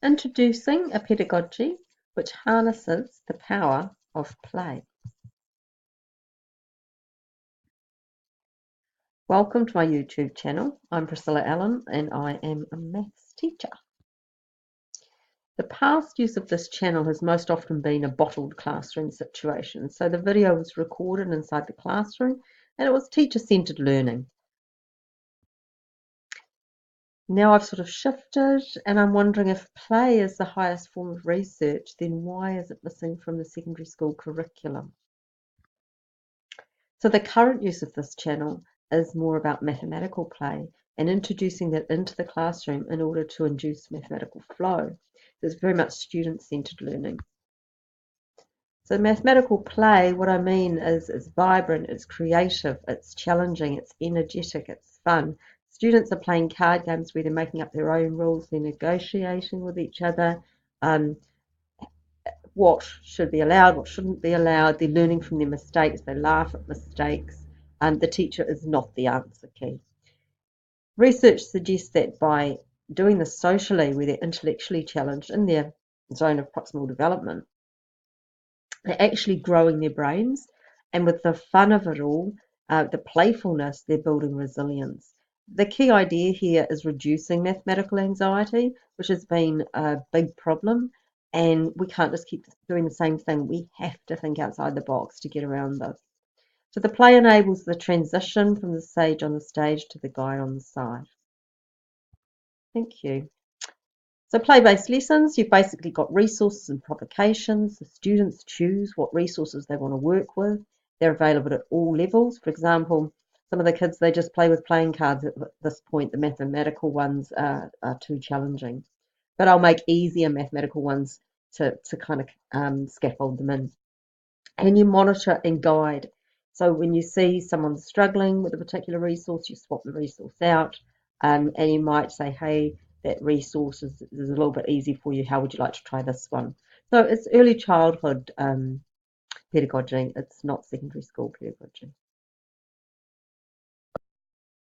Introducing a pedagogy which harnesses the power of play. Welcome to my YouTube channel. I'm Priscilla Allan and I am a maths teacher. The past use of this channel has most often been a bottled classroom situation. So the video was recorded inside the classroom and it was teacher-centered learning. Now I've sort of shifted and I'm wondering if play is the highest form of research, then why is it missing from the secondary school curriculum? So the current use of this channel is more about mathematical play and introducing that into the classroom in order to induce mathematical flow. It's very much student-centered learning. So mathematical play, what I mean is it's vibrant, it's creative, it's challenging, it's energetic, it's fun. Students are playing card games where they're making up their own rules, they're negotiating with each other, what should be allowed, what shouldn't be allowed. They're learning from their mistakes, they laugh at mistakes, and the teacher is not the answer key. Research suggests that by doing this socially, where they're intellectually challenged in their zone of proximal development, they're actually growing their brains, and with the fun of it all, the playfulness, they're building resilience. The key idea here is reducing mathematical anxiety, which has been a big problem, and we can't just keep doing the same thing. We have to think outside the box to get around this. So the play enables the transition from the sage on the stage to the guy on the side. Thank you. So play-based lessons, you've basically got resources and provocations. The students choose what resources they want to work with. They're available at all levels. For example, some of the kids, they just play with playing cards at this point. The mathematical ones are too challenging. But I'll make easier mathematical ones to kind of scaffold them in. And you monitor and guide. So when you see someone struggling with a particular resource, you swap the resource out, and you might say, hey, that resource is a little bit easy for you. How would you like to try this one? So it's early childhood pedagogy. It's not secondary school pedagogy.